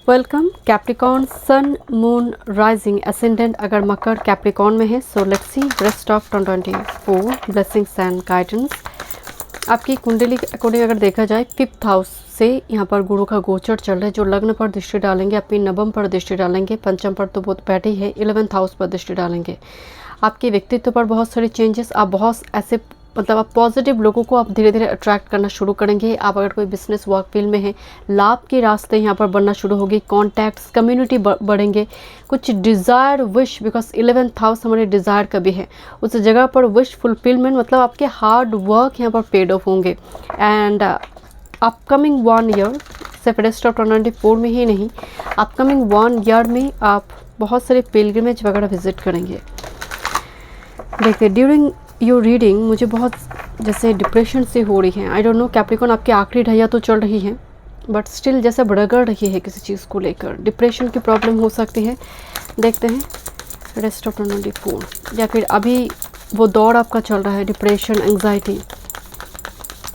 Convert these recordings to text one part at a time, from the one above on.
Welcome Capricorn sun moon rising ascendant अगर मकर Capricorn में है so let's see rest of 2024 blessings and guidance. आपकी कुंडली के अकॉर्डिंग अगर देखा जाए 5th हाउस से यहाँ पर गुरु का गोचर चल रहा है जो लग्न पर दृष्टि डालेंगे, अपनी नवम पर दृष्टि डालेंगे, पंचम पर तो बहुत बैठे ही है, 11th हाउस पर दृष्टि डालेंगे। आपके व्यक्तित्व पर बहुत सारे चेंजेस, आप बहुत ऐसे मतलब आप पॉजिटिव लोगों को आप धीरे धीरे अट्रैक्ट करना शुरू करेंगे। आप अगर कोई बिजनेस वर्क फील्ड में है, लाभ के रास्ते यहाँ पर बनना शुरू होगी, कॉन्टैक्ट्स कम्युनिटी बढ़ेंगे, कुछ desire wish, because 11th house हमारे डिज़ायर का भी है, उस जगह पर विश फुलफिलमेंट मतलब आपके हार्ड वर्क यहाँ पर पेड ऑफ होंगे। एंड अपकमिंग 1 ईयर सिर्फ रेस्ट ऑफ 2024 में ही नहीं, अपकमिंग 1 ईयर में आप बहुत सारे पिलग्रिमेज वगैरह विजिट करेंगे। देखिए ड्यूरिंग योर रीडिंग मुझे बहुत जैसे डिप्रेशन से हो रही है। आई डोंट नो कैप्रिकॉन आपकी आखिरी ढैया तो चल रही है बट स्टिल जैसे भड़गड़ रही है किसी चीज़ को लेकर, डिप्रेशन की प्रॉब्लम हो सकती है। देखते हैं रेस्ट ऑफ 2024 या फिर अभी वो दौर आपका चल रहा है, डिप्रेशन, एंग्जाइटी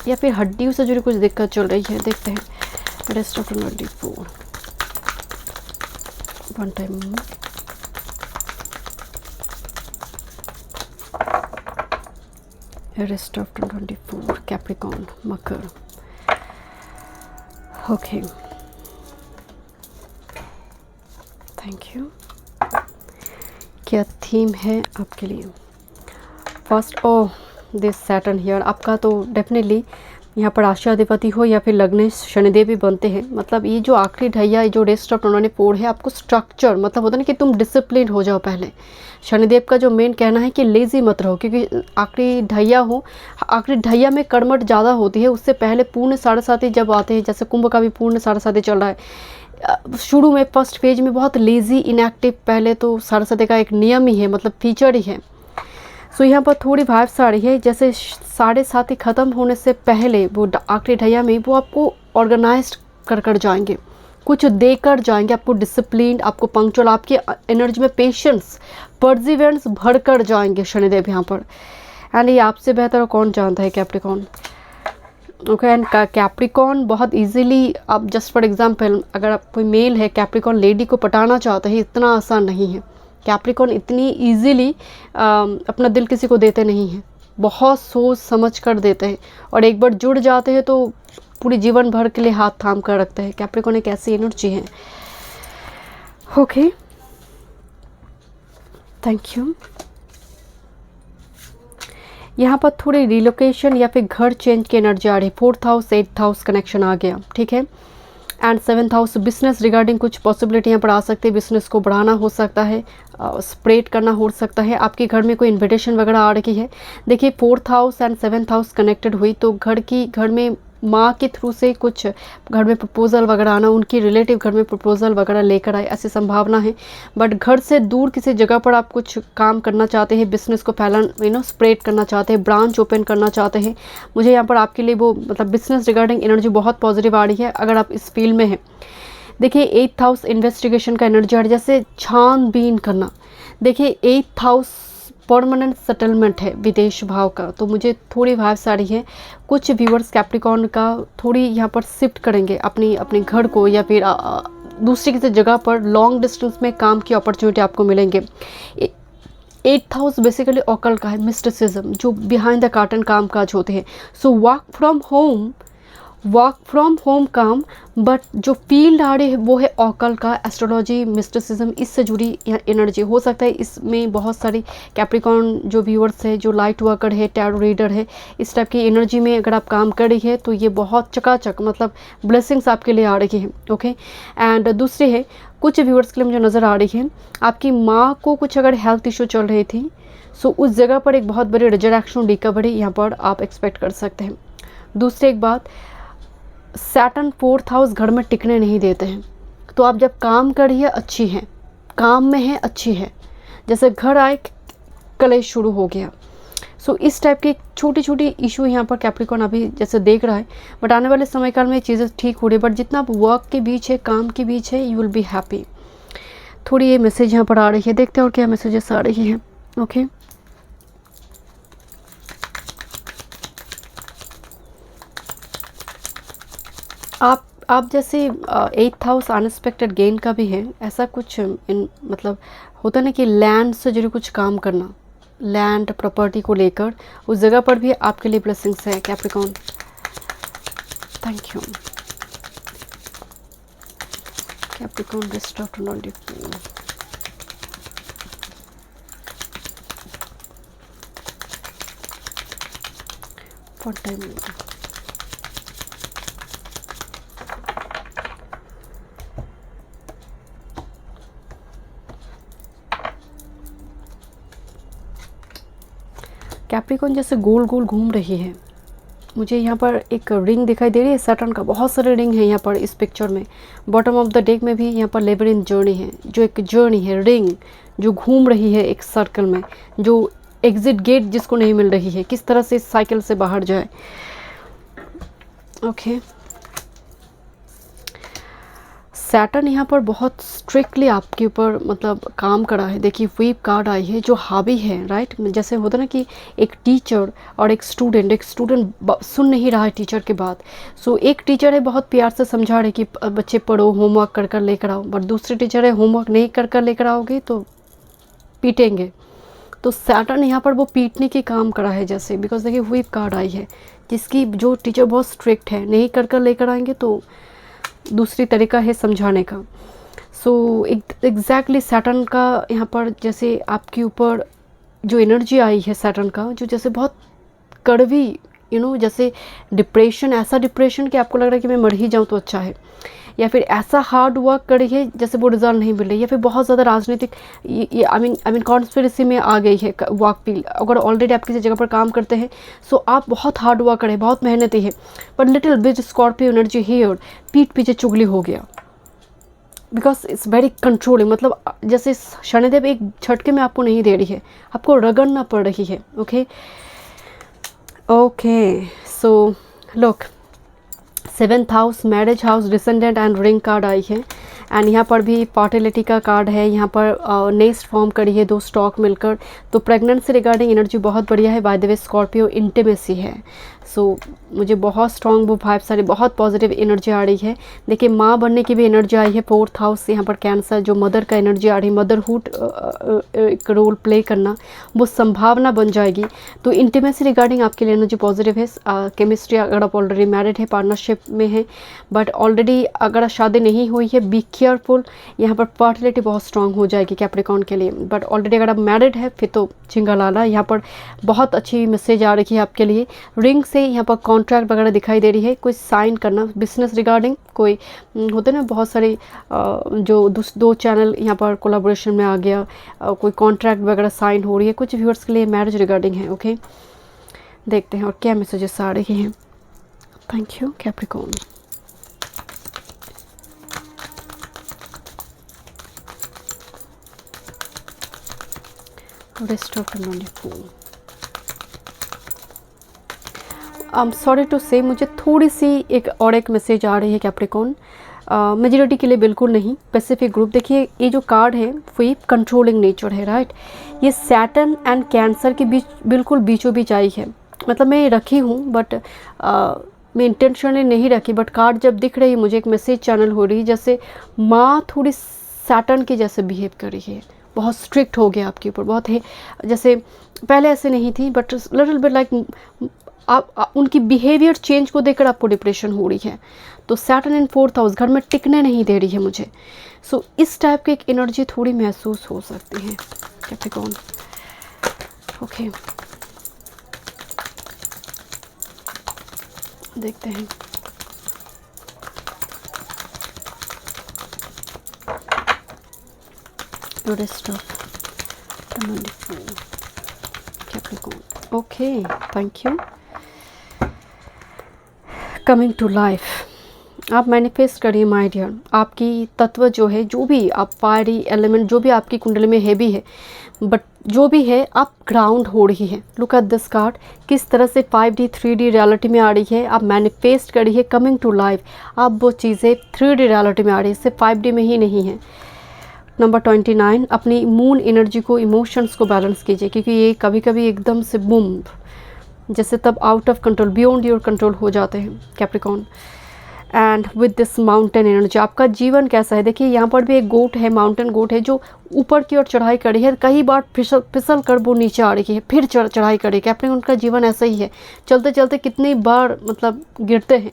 या फिर हड्डियों से जुड़ी कुछ दिक्कत चल रही है। देखते हैं rest of 2024 one time. Rest of 2024 Capricorn Makar. Okay thank you. क्या थीम है आपके लिए? फर्स्ट दिस सैटर्न हियर आपका तो डेफिनेटली यहाँ पर राष्ट्राधिपति हो या फिर लग्नेश शनिदेव भी बनते हैं। मतलब ये जो आखिरी ढैया, ये जो रेस्ट ऑफ 2024 है, आपको स्ट्रक्चर मतलब होता है ना कि तुम डिसिप्लिन हो जाओ। पहले शनिदेव का जो मेन कहना है कि लेज़ी मत रहो, क्योंकि आखिरी ढैया हो, आखिरी ढैया में कर्मठ ज़्यादा होती है। उससे पहले पूर्ण साढ़े जब आते हैं, जैसे कुंभ का भी पूर्ण साढ़े चल रहा है, शुरू में फर्स्ट फेज में बहुत लेज़ी इनएक्टिव, पहले तो साढ़े का एक नियम ही है, मतलब फीचर ही है। सो यहाँ पर थोड़ी वाइब्स आ रही है जैसे 7:30 ख़त्म होने से पहले वो आखिरी ढैया में वो आपको ऑर्गेनाइज्ड कर जाएंगे, कुछ देकर जाएंगे आपको, डिसिप्लिन, आपको पंक्चुअल, आपकी एनर्जी में पेशेंस, परसिवेरेंस भर कर जाएंगे शनिदेव यहाँ पर। एंड ये आपसे बेहतर कौन जानता है कैप्रिकॉन। ओके एंड कैप्रिकॉन बहुत इजीली, आप जस्ट फॉर एग्जांपल अगर आप कोई मेल है कैप्रिकॉन लेडी को पटाना चाहते हैं, इतना आसान नहीं है। कैप्रिकॉन इतनी इजीली अपना दिल किसी को देते नहीं हैं, बहुत सोच समझ कर देते हैं और एक बार जुड़ जाते हैं तो पूरी जीवन भर के लिए हाथ थाम कर रखते हैं। कैप्रिकॉन एक ऐसी एनर्जी है। Okay thank you. यहाँ पर थोड़ी रिलोकेशन या फिर घर चेंज की एनर्जी आ रही है। 4th house 8th house connection आ गया, ठीक है। And 7th house business regarding कुछ पॉसिबिलिटी यहाँ पर आ सकती है, बिजनेस को बढ़ाना हो सकता है, स्प्रेड करना हो सकता है, आपके घर में कोई इन्विटेशन वगैरह आ रही है। देखिए 4th house and 7th house connected हुई तो घर में माँ के थ्रू से कुछ घर में प्रपोजल वगैरह आना, उनकी रिलेटिव घर में प्रपोजल वगैरह लेकर आए, ऐसी संभावना है। बट घर से दूर किसी जगह पर आप कुछ काम करना चाहते हैं, बिजनेस को फैलाना स्प्रेड करना चाहते हैं, ब्रांच ओपन करना चाहते हैं। मुझे यहाँ पर आपके लिए वो मतलब बिजनेस रिगार्डिंग एनर्जी बहुत पॉजिटिव आ रही है अगर आप इस फील्ड में हैं। देखिए 8th हाउस इन्वेस्टिगेशन का एनर्जी आ रही है, जैसे छानबीन करना। देखिए 8th हाउस परमानेंट सेटलमेंट है विदेश भाव का, तो मुझे थोड़ी वाइब्स आ रही है कुछ व्यूअर्स कैप्रिकॉन का थोड़ी यहाँ पर शिफ्ट करेंगे अपने घर को या फिर दूसरी किसी जगह पर, लॉन्ग डिस्टेंस में काम की अपॉर्चुनिटी आपको मिलेंगे। 8th हाउस बेसिकली ऑकल्ट का है, मिस्टिसिज्म, जो बिहाइंड द कर्टन काम काज होते हैं। सो वर्क फ्रॉम होम काम, बट जो फील्ड आ रही है वो है ऑकल्ट का, एस्ट्रोलॉजी, मिस्टिसिज्म, इससे जुड़ी एनर्जी हो सकता है। इसमें बहुत सारी कैप्रिकॉन जो व्यूअर्स है, जो लाइट वर्कर है, टैरो रीडर है, इस टाइप की एनर्जी में अगर आप काम कर रही है तो ये बहुत चकाचक मतलब ब्लेसिंग्स आपके लिए आ रही है। ओके एंड दूसरी है कुछ व्यूअर्स के लिए मुझे नज़र आ रही है आपकी माँ को कुछ अगर हेल्थ इशू चल रही थी, सो उस जगह पर एक बहुत बड़ी रिजरेक्शन, रिकवरी यहाँ पर आप एक्सपेक्ट कर सकते हैं। दूसरी एक बात, सैटर्न 4th हाउस घर में टिकने नहीं देते हैं, तो आप जब काम कर रही है अच्छी है, काम में है अच्छी है, जैसे घर आए कलेश शुरू हो गया। सो इस टाइप की छोटी छोटी इशू यहाँ पर कैप्रिकॉन अभी जैसे देख रहा है, बट आने वाले समय काल में चीज़ें ठीक हो रही है। बट जितना आप वर्क के बीच है, काम के बीच है, यू विल बी हैप्पी। थोड़ी ये मैसेज यहाँ पर आ रही है, देखते हैं और क्या मैसेजेस आ रही हैं। ओके आप आप जैसे 8th हाउस अनएक्सपेक्टेड गेन का भी है, ऐसा कुछ मतलब होता ना कि लैंड से जुड़े कुछ काम करना, लैंड प्रॉपर्टी को लेकर उस जगह पर भी आपके लिए ब्लेसिंग्स है Capricorn. Thank you Capricorn. Restart to 94 for time. Capricorn जैसे गोल गोल घूम रही है, मुझे यहाँ पर एक रिंग दिखाई दे रही है सैटर्न का, बहुत सारे रिंग है यहाँ पर इस पिक्चर में। बॉटम ऑफ द डेक में भी यहाँ पर लेबिरिंथ जर्नी है, जो एक जर्नी है, रिंग जो घूम रही है एक सर्कल में, जो एग्जिट गेट जिसको नहीं मिल रही है, किस तरह से इस साइकिल से बाहर जाए। ओके सैटर्न यहाँ पर बहुत स्ट्रिक्टली आपके ऊपर मतलब काम करा है। देखिए व्हीप कार्ड आई है जो हावी है, राइट। जैसे होता ना कि एक टीचर और एक स्टूडेंट सुन नहीं रहा है टीचर की बात। सो एक टीचर है बहुत प्यार से समझा रहे कि बच्चे पढ़ो, होमवर्क कर कर लेकर आओ, बट दूसरी टीचर है होमवर्क नहीं कर कर लेकर आओगे तो पीटेंगे। तो सैटर्न यहाँ पर वो पीटने की काम करा है जैसे, बिकॉज देखिए व्हीप कार्ड आई है जिसकी जो टीचर बहुत स्ट्रिक्ट है, नहीं कर कर लेकर आएंगे तो दूसरी तरीका है समझाने का। सो एग्जैक्टली सैटर्न का यहाँ पर जैसे आपके ऊपर जो एनर्जी आई है सैटर्न का, जो जैसे बहुत कड़वी जैसे डिप्रेशन, ऐसा डिप्रेशन कि आपको लग रहा है कि मैं मर ही जाऊँ तो अच्छा है, या फिर ऐसा हार्ड वर्क करी है जैसे वो रिजल्ट नहीं मिल रही, या फिर बहुत ज़्यादा राजनीतिक आई मीन कॉन्स्पिरेसी में आ गई है वर्क फील्ड। अगर ऑलरेडी आप किसी जगह पर काम करते हैं सो आप बहुत हार्ड वर्क करें, बहुत मेहनती है, पर little bit Scorpio energy here, पीठ पीछे चुगली हो गया, बिकॉज इट्स वेरी कंट्रोलिंग। मतलब जैसे शनिदेव एक झटके में आपको नहीं दे रही है, आपको रगड़ना पड़ रही है। Okay so look 7th house, marriage house, descendant and ring card आई है। एंड यहाँ पर भी फर्टिलिटी का कार्ड है, यहाँ पर नेस्ट फॉर्म करी है 2 स्टॉक मिलकर। तो प्रेगनेंसी रिगार्डिंग एनर्जी बहुत बढ़िया है। By the way Scorpio intimacy है, सो मुझे बहुत स्ट्रॉन्ग वो वाइब सारी, बहुत पॉजिटिव एनर्जी आ रही है। देखिए माँ बनने की भी एनर्जी आई है। 4th हाउस यहाँ पर कैंसर, जो मदर का एनर्जी आ रही है, मदरहुड एक रोल प्ले करना, वो संभावना बन जाएगी। तो इंटीमेसी रिगार्डिंग आपके लिए एनर्जी पॉजिटिव है। केमिस्ट्री अगर आप ऑलरेडी मैरिड है, पार्टनरशिप में है, बट ऑलरेडी अगर शादी नहीं हुई है, बी केयरफुल। यहाँ पर फर्टिलिटी बहुत स्ट्रांग हो जाएगी कैप्रिकॉर्न के लिए, बट ऑलरेडी अगर आप मैरिड है फिर तो चिंगा लाला। यहाँ पर बहुत अच्छी मैसेज आ रही है आपके लिए। रिंग से यहाँ पर कॉन्ट्रैक्ट वगैरह दिखाई दे रही है, कोई साइन करना बिजनेस रिगार्डिंग, कोई होते ना बहुत सारे जो 2 चैनल यहाँ पर कोलाबोरेशन में आ गया, कोई कॉन्ट्रैक्ट वगैरह साइन हो रही है। कुछ व्यूअर्स के लिए मैरिज रिगार्डिंग है। ओके देखते हैं और क्या मैसेजेस आ रही हैं। Thank you Capricorn. Sorry to say मुझे थोड़ी सी एक मैसेज आ रही है कैप्रिकॉर्न, मेजॉरिटी के लिए बिल्कुल नहीं, स्पेसिफिक ग्रुप। देखिए ये जो कार्ड है वो कंट्रोलिंग नेचर है, राइट। ये सैटर्न एंड कैंसर के बीच बिल्कुल बीचों बीच आई है। मतलब मैं रखी हूँ बट मैं इंटेंशनली नहीं रखी, बट कार्ड जब दिख रही है मुझे एक मैसेज चैनल हो रही है जैसे माँ थोड़ी सैटर्न के जैसे बिहेव कर रही है, बहुत स्ट्रिक्ट हो गया आपके ऊपर, बहुत है जैसे पहले ऐसे नहीं थी, बट लिटिल बिट लाइक आप उनकी बिहेवियर चेंज को देखकर आपको डिप्रेशन हो रही है। तो सैटर्न इन 4th हाउस घर में टिकने नहीं दे रही है मुझे। सो इस टाइप की एक एनर्जी थोड़ी महसूस हो सकती है कैप्रिकॉर्न। ओके देखते हैं। Capricorn okay thank you. Coming to life, आप मैनिफेस्ट करिए माय डियर। आपकी तत्व जो है, जो भी आप फायरी एलिमेंट जो भी आपकी कुंडली में हैवी है, बट जो भी है आप ग्राउंड हो रही है। लुक एट दिस कार्ड, किस तरह से 5D 3D रियलिटी में आ रही है। आप मैनिफेस्ट करिए कमिंग टू लाइफ। आप वो चीज़ें 3D रियलिटी में आ रही है, सिर्फ 5D में ही नहीं है। नंबर 29, अपनी मून एनर्जी को, इमोशंस को बैलेंस कीजिए, क्योंकि ये कभी कभी एकदम से बूम जैसे तब out of control, beyond your control हो जाते हैं Capricorn. And with this mountain energy आपका जीवन कैसा है। देखिए यहाँ पर भी एक गोट है, माउंटेन गोट है जो ऊपर की ओर चढ़ाई करी है, कई बार फिसल कर वो नीचे आ रही है, फिर चढ़ाई करी है। उनका जीवन ऐसा ही है, चलते चलते कितनी बार मतलब गिरते हैं।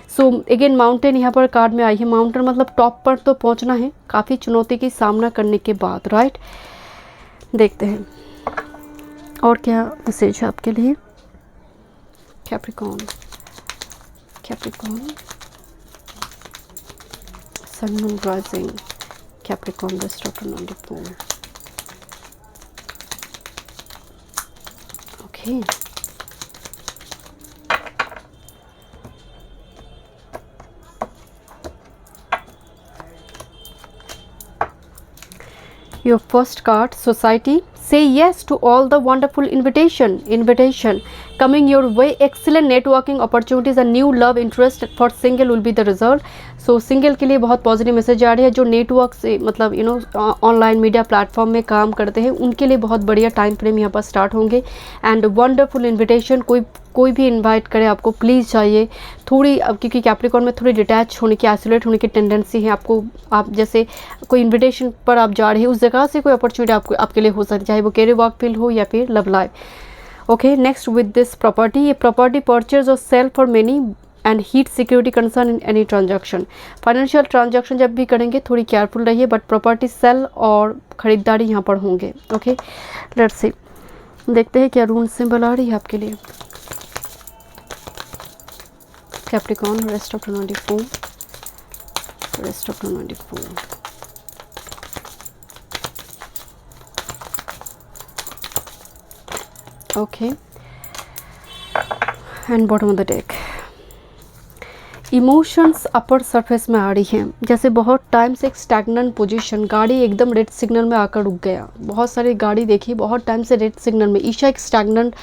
सो अगेन माउंटेन यहाँ पर कार्ड में आई है। माउंटेन मतलब टॉप पर तो पहुँचना है काफ़ी चुनौती की सामना करने के बाद, राइट। देखते हैं और क्या मैसेज है आपके लिए। Capricorn, Capricorn, sun moon rising, Capricorn best of 94। Okay, your first card, society. Say yes to all the wonderful invitation coming your way. Excellent networking opportunities and new love interest for single will be the result. So single के लिए बहुत positive message आ रही है। जो network से मतलब online media platform में काम करते हैं उनके लिए बहुत बढ़िया टाइम फ्रेम यहाँ पर स्टार्ट होंगे। एंड वंडरफुल इन्विटेशन, कोई भी इनवाइट करे आपको प्लीज़ चाहिए थोड़ी, क्योंकि कैप्रिकॉर्न में थोड़ी डिटैच होने की, आइसोलेट होने की टेंडेंसी है आपको। आप जैसे कोई इन्विटेशन पर आप जा रहे हैं उस जगह से कोई अपॉर्चुनिटी आपके लिए हो सकती है, चाहे वो कैरियर वर्क फील्ड हो या फिर love life. Okay, next with this property, ये प्रॉपर्टी परचेज और sale for many and heat security concern in any transaction. Financial transaction जब भी करेंगे थोड़ी केयरफुल रहिए, बट प्रॉपर्टी सेल और ख़रीदारी यहाँ पर होंगे। ओके, लेट्स सी, देखते हैं क्या रून सिंबल आ रही है आपके लिए। Capricorn, rest of 24, rest of 24। Okay, and bottom of the deck, emotions upper surface में आ रही हैं। जैसे बहुत टाइम से एक स्टैग्नेंट पोजीशन, गाड़ी एकदम रेड सिग्नल में आकर रुक गया। बहुत सारी गाड़ी देखी बहुत टाइम से रेड सिग्नल में। ईशा एक stagnant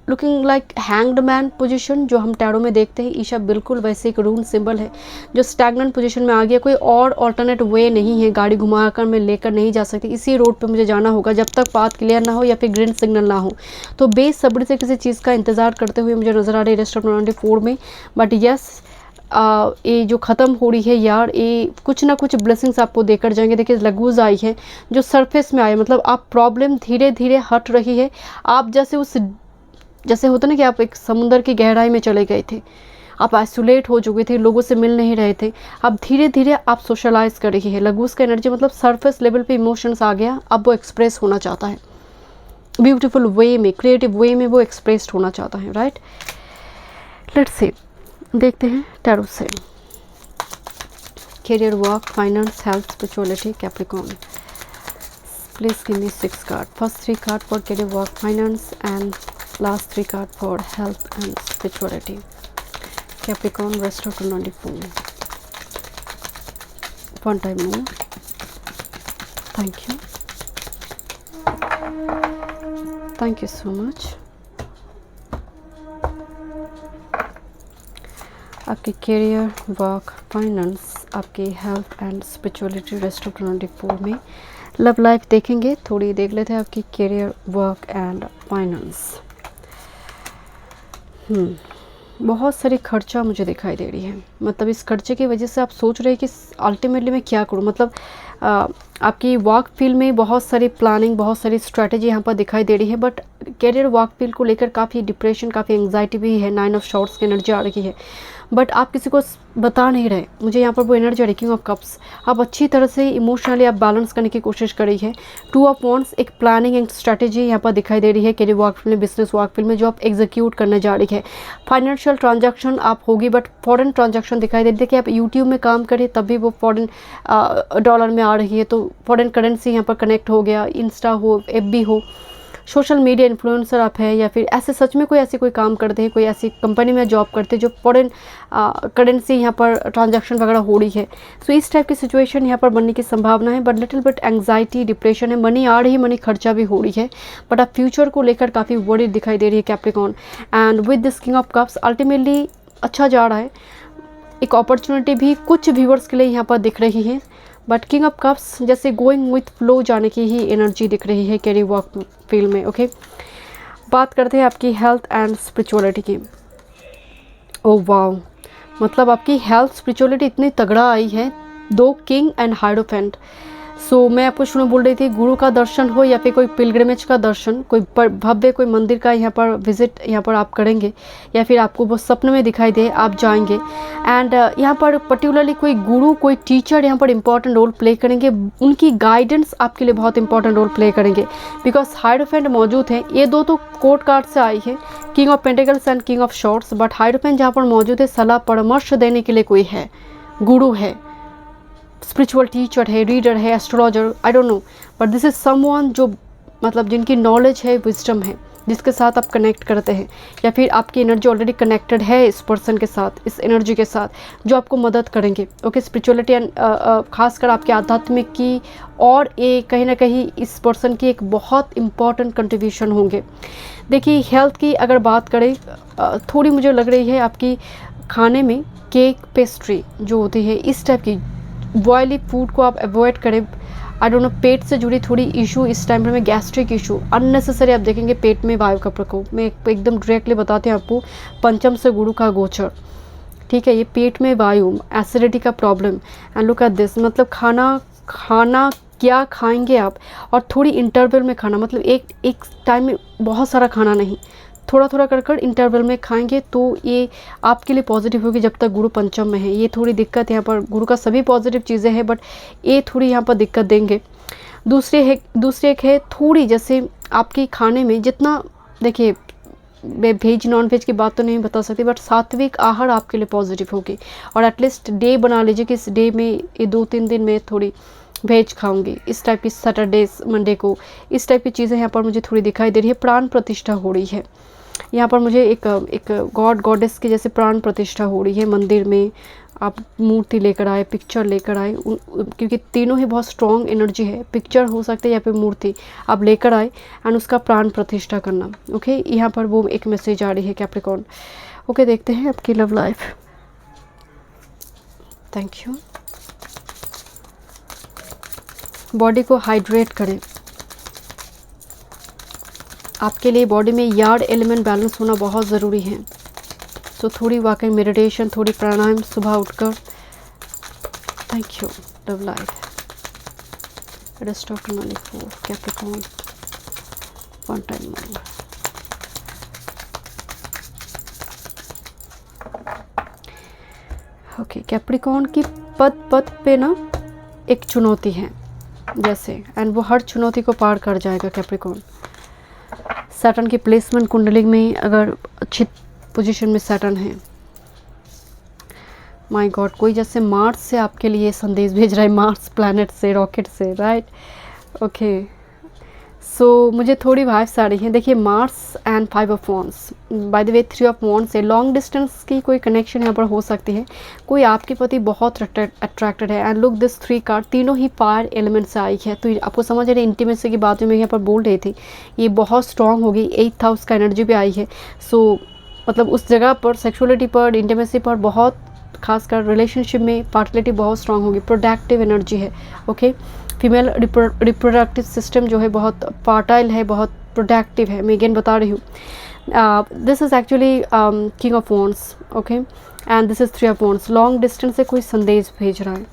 looking like hanged man position जो हम टैरो में देखते हैं। ईशा बिल्कुल वैसे एक रून सिंबल है जो स्टैग्नेंट पोजीशन में आ गया। कोई और ऑल्टरनेट वे नहीं है, गाड़ी घुमाकर मैं लेकर नहीं जा सकती, इसी रोड पे मुझे जाना होगा जब तक पाथ क्लियर ना हो या फिर ग्रीन सिग्नल ना हो। तो बेसब्री से किसी चीज़ का इंतज़ार करते हुए मुझे नज़र आ रही है रेस्ट ऑफ 94 में। बट यस, ये जो ख़त्म हो रही है यार, ये कुछ ना कुछ ब्लेसिंग्स आपको देकर जाएंगे। देखिए लगूज आई है जो सरफेस में आई, मतलब आप प्रॉब्लम धीरे धीरे हट रही है। आप जैसे होता ना कि आप एक समुंदर की गहराई में चले गए थे, आप आइसोलेट हो चुके थे, लोगों से मिल नहीं रहे थे, अब धीरे धीरे आप सोशलाइज कर रही है। लगूज का एनर्जी मतलब सरफेस लेवल पे इमोशंस आ गया, अब वो एक्सप्रेस होना चाहता है ब्यूटीफुल वे में, क्रिएटिव वे में वो एक्सप्रेस्ड होना चाहता है, राइट। लेट्स सी, देखते हैं टैरो से। Career, work, finance, health, spirituality, Capricorn. Please give me 6 card. First 3 card for career, work, finance and last 3 card for health and spirituality. Capricorn, rest of 24। One time more. Thank you, thank you so much. आपके career, work, finance, आपकी health and spirituality rest of 24 में। Love life देखेंगे, थोड़ी देख लेते हैं आपकी career, work and finance. बहुत सारी खर्चा मुझे दिखाई दे रही है, मतलब इस खर्चे की वजह से आप सोच रहे हैं कि अल्टीमेटली मैं क्या करूं। मतलब आपकी वर्क फील्ड में बहुत सारी प्लानिंग, बहुत सारी स्ट्रैटेजी यहाँ पर दिखाई दे रही है, बट करियर वर्क फील्ड को लेकर काफ़ी डिप्रेशन, काफ़ी एंग्जाइटी भी है। 9 ऑफ शॉर्ट्स की एनर्जी आ रही है, बट आप किसी को बता नहीं रहे। मुझे यहाँ पर वो एनर्जी आ रही, किंग ऑफ कप्स। आप अच्छी तरह से इमोशनली आप बैलेंस करने की कोशिश कर रही है। 2 ऑफ वॉन्ड्स, एक प्लानिंग एंड स्ट्रैटेजी यहाँ पर दिखाई दे रही है करियर वर्क फील्ड में, बिजनेस वर्क फील्ड में, जो आप एग्जीक्यूट करने जा रही है। फाइनेंशियल ट्रांजैक्शन आप होगी, बट फॉरेन ट्रांजैक्शन दिखाई दे रही है कि आप यूट्यूब में काम करें तब भी वो फॉरेन डॉलर में आ रही है, तो फॉरेन करेंसी यहाँ पर कनेक्ट हो गया। इंस्टा हो, FB हो, सोशल मीडिया इन्फ्लुएंसर आप हैं, या फिर ऐसे सच में कोई कोई काम करते हैं, कोई ऐसी कंपनी में जॉब करते हैं जो फॉरेन करेंसी यहाँ पर ट्रांजैक्शन वगैरह हो रही है। सो इस टाइप की सिचुएशन यहाँ पर बनने की संभावना है, but little bit anxiety, depression है। मनी आ रही है, मनी खर्चा भी हो रही है, बट आप फ्यूचर को लेकर काफ़ी वरीड दिखाई दे रही है Capricorn. And with this king of cups ultimately अच्छा जा रहा है। एक अपॉर्चुनिटी भी कुछ व्यूअर्स के लिए यहाँ पर दिख रही है, बट किंग ऑफ कप्स जैसे गोइंग विथ फ्लो जाने की ही एनर्जी दिख रही है करियर वर्क फील्ड में। ओके, बात करते हैं आपकी हेल्थ एंड स्पिरिचुअलिटी की। ओह वाओ, मतलब आपकी हेल्थ स्पिरिचुअलिटी इतनी तगड़ा आई है। 2 किंग एंड हाइरोफेंट। सो मैं आपको शुरू में बोल रही थी, गुरु का दर्शन हो या फिर कोई पिलग्रिमेज का दर्शन, कोई भव्य कोई मंदिर का यहाँ पर विजिट यहाँ पर आप करेंगे, या फिर आपको वो सपने में दिखाई दे आप जाएंगे, एंड यहाँ पर पर्टिकुलरली कोई गुरु कोई टीचर यहाँ पर इंपॉर्टेंट रोल प्ले करेंगे। उनकी गाइडेंस आपके लिए बहुत इंपॉर्टेंट रोल प्ले करेंगे, बिकॉज हाइरोफेंट मौजूद है। ये दो तो कोर्ट कार्ड से आई है, king of pentacles and king of swords, but hierophant जहाँ पर मौजूद है सलाह परामर्श देने के लिए कोई है, गुरु है, स्पिरिचुअल टीचर है, रीडर है, astrologer, I don't know, but this is someone जो मतलब जिनकी नॉलेज है, विजडम है, जिसके साथ आप कनेक्ट करते हैं, या फिर आपकी एनर्जी ऑलरेडी कनेक्टेड है इस पर्सन के साथ, इस एनर्जी के साथ, जो आपको मदद करेंगे। ओके, स्पिरिचुअलिटी एंड खासकर आपके आध्यात्मिक की, और ये कहीं ना कहीं इस पर्सन की एक बहुत इंपॉर्टेंट कंट्रीब्यूशन होंगे। देखिए, हेल्थ की अगर बात करें, थोड़ी मुझे लग रही है आपकी खाने में केक, पेस्ट्री जो होती है, इस टाइप की बॉयली फूड को आप अवॉइड करें। आई डोंट नो, पेट से जुड़ी थोड़ी इशू इस टाइम पर में, गैस्ट्रिक इशू अननेसेसरी आप देखेंगे, पेट में वायु का प्रकोप। मैं एकदम डायरेक्टली बताते हैं आपको, पंचम से गुरु का गोचर, ठीक है, ये पेट में वायु, एसिडिटी का problem, and look at this, मतलब खाना क्या खाएंगे आप, और थोड़ी इंटरवल में खाना, मतलब एक टाइम में बहुत सारा खाना नहीं, थोड़ा थोड़ा कर इंटरवल में खाएंगे, तो ये आपके लिए पॉजिटिव होगी जब तक गुरु पंचम में है। ये थोड़ी दिक्कत यहाँ पर, गुरु का सभी पॉजिटिव चीज़ें हैं, बट ये थोड़ी यहाँ पर दिक्कत देंगे। दूसरे एक है थोड़ी, जैसे आपके खाने में जितना, देखिए मैं वेज नॉन वेज की बात तो नहीं बता सकती, बट सात्विक आहार आपके लिए पॉजिटिव होगी, और एटलीस्ट डे बना लीजिए कि इस डे में ये 2-3 दिन में थोड़ी वेज खाऊंगी, इस टाइप की, सैटरडे मंडे को इस टाइप की चीज़ें यहाँ पर मुझे थोड़ी दिखाई दे रही है। प्राण प्रतिष्ठा हो रही है यहाँ पर मुझे, एक गॉड गॉडेस की जैसे प्राण प्रतिष्ठा हो रही है मंदिर में। आप मूर्ति लेकर आए, पिक्चर लेकर आए, क्योंकि तीनों ही बहुत स्ट्रॉन्ग एनर्जी है, पिक्चर हो सकते हैं या फिर मूर्ति आप लेकर आए, एंड उसका प्राण प्रतिष्ठा करना। ओके, यहाँ पर वो एक मैसेज आ रही है कैप्रिकॉर्न। ओके, देखते हैं आपकी love life. Thank you. Body को हाइड्रेट करें। आपके लिए बॉडी में यार्ड एलिमेंट बैलेंस होना बहुत ज़रूरी है, तो थोड़ी वाकई मेडिटेशन, थोड़ी प्राणायाम सुबह उठकर। Thank you. Love life, rest of 94 Capricorn, one time more. Okay, Capricorn की पद पे ना एक चुनौती है जैसे, एंड वो हर चुनौती को पार कर जाएगा कैप्रिकॉर्न। सैटर्न की प्लेसमेंट कुंडली में अगर अच्छी पोजीशन में सैटर्न है, माय गॉड, कोई जैसे मार्स से आपके लिए संदेश भेज रहा है, मार्स प्लैनेट से, रॉकेट से, राइट। ओके, सो मुझे थोड़ी वाइब्स आ रही हैं। देखिए, Mars and 5 of wands, by the way 3 of wands से लॉन्ग डिस्टेंस की कोई कनेक्शन यहाँ पर हो सकती है, कोई आपके प्रति बहुत अट्रैक्टेड है, एंड लुक दिस 3 कार्ड, तीनों ही फायर एलिमेंट से आई है, तो आपको समझ रहे इंटीमेसी की बात मैं यहाँ पर बोल रही थी, ये बहुत स्ट्रॉन्ग होगी। 8th हाउस का एनर्जी भी आई है, सो मतलब उस जगह पर सेक्सुअलिटी पर, इंटीमेसी पर, बहुत खासकर रिलेशनशिप में पार्टलिटी बहुत स्ट्रांग होगी, प्रोडक्टिव एनर्जी है। ओके, फीमेल रिप्रोडक्टिव सिस्टम जो है बहुत फर्टाइल है, बहुत प्रोडक्टिव है, मैं अगेन बता रही हूँ। This is actually king of wands, okay, and this is 3 of wands. Long distance से कोई संदेश भेज रहा है,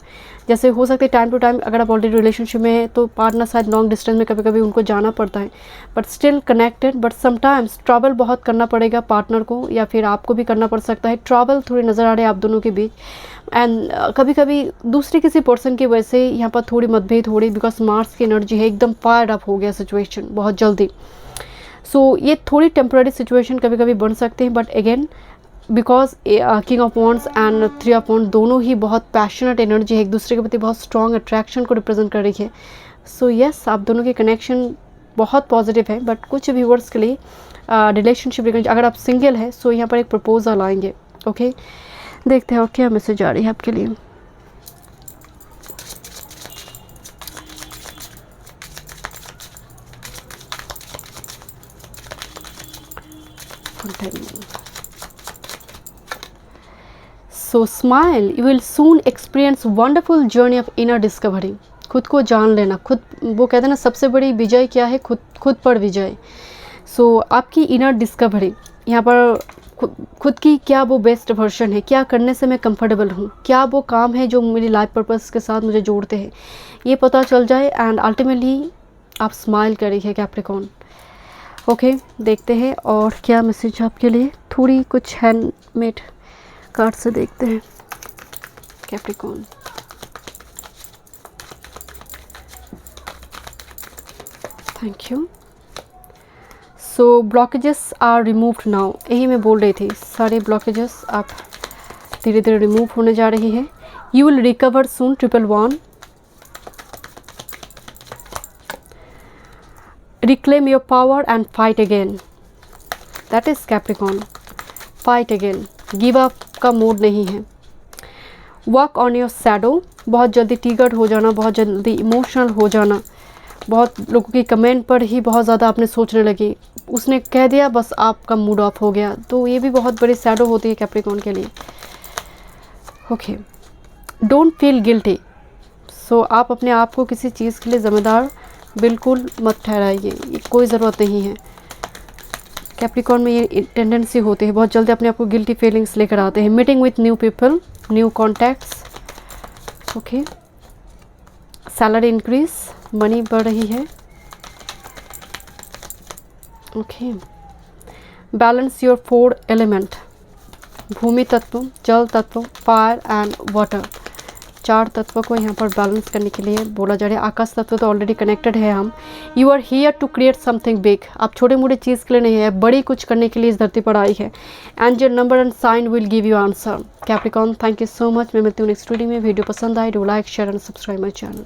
जैसे हो सकता है टाइम टू टाइम, अगर आप ऑलरेडी रिलेशनशिप में है तो पार्टनर शायद लॉन्ग डिस्टेंस में कभी कभी उनको जाना पड़ता है, but still connected, but sometimes travel बहुत करना पड़ेगा पार्टनर को, या फिर आपको भी करना पड़ सकता है। ट्रैवल थोड़ी नज़र आ रहे हैं आप दोनों के बीच, एंड कभी कभी दूसरे किसी पर्सन की वजह से यहाँ पर थोड़ी मतभेद हो रही, बिकॉज मार्स की एनर्जी है, एकदम फायर अप हो गया सिचुएशन बहुत जल्दी। सो ये थोड़ी टेम्पररी सिचुएशन कभी कभी बन सकते हैं, but again because king of wands and 3 of wands दोनों ही बहुत पैशनेट एनर्जी है, एक दूसरे के प्रति बहुत स्ट्रॉन्ग अट्रैक्शन को रिप्रेजेंट कर रही है। सो यस, आप दोनों के कनेक्शन बहुत पॉजिटिव है, बट कुछ व्यूअर्स के लिए रिलेशनशिप, अगर आप सिंगल है सो यहाँ पर एक प्रपोजल आएंगे। ओके, देखते हैं और क्या मैसेज आ रही है आपके लिए। So smile, you will soon experience wonderful journey of inner discovery। खुद को जान लेना, खुद, वो कहते हैं ना सबसे बड़ी विजय क्या है, खुद पर विजय। सो आपकी इनर डिस्कवरी, यहाँ पर खुद की क्या वो बेस्ट वर्जन है, क्या करने से मैं कंफर्टेबल हूँ, क्या वो काम है जो मेरी लाइफ पर्पस के साथ मुझे जोड़ते हैं, ये पता चल जाए एंड अल्टीमेटली आप स्माइल करिए कैप्रिकॉर्न। ओके, देखते हैं और क्या मैसेज आपके लिए। थोड़ी कुछ हैंडमेड कार्ड से देखते हैं Capricorn. Thank you. So blockages are removed now, यही मैं बोल रही थी, सारे ब्लॉकेजेस आप धीरे धीरे रिमूव होने जा रही है। You will recover soon 111। Reclaim your power and fight again, that is Capricorn, fight again, give up का मूड नहीं है। वर्क ऑन योर शैडो, बहुत जल्दी ट्रिगर्ड हो जाना, बहुत जल्दी इमोशनल हो जाना, बहुत लोगों की कमेंट पर ही बहुत ज़्यादा आपने सोचने लगे, उसने कह दिया बस आपका मूड ऑफ हो गया, तो ये भी बहुत बड़ी शैडो होती है कैप्रिकॉर्न के लिए। ओके, डोंट फील गिल्टी, सो आप अपने आप को किसी चीज़ के लिए ज़िम्मेदार बिल्कुल मत ठहराइए, कोई ज़रूरत नहीं है। कैप्रिकॉर्न में ये टेंडेंसी होती है, बहुत जल्दी अपने आप को गिल्टी फीलिंग्स लेकर आते हैं। Meeting with new people, new contacts, okay, salary increase, money बढ़ रही है। ओके, बैलेंस योर 4 एलिमेंट, भूमि तत्व, जल तत्व, फायर एंड वाटर, 4 तत्व को यहाँ पर बैलेंस करने के लिए बोला जा रहा है। आकाश तत्व तो ऑलरेडी कनेक्टेड है हम। You are here to create something big, आप छोटे मोटे चीज़ के लिए नहीं है, बड़ी कुछ करने के लिए इस धरती पर आई है। And your number and sign will give you answer. Capricorn, thank you so much. मैं मिलती हूँ नेक्स्ट वीडियो में। वीडियो पसंद आए, do like share and subscribe my channel.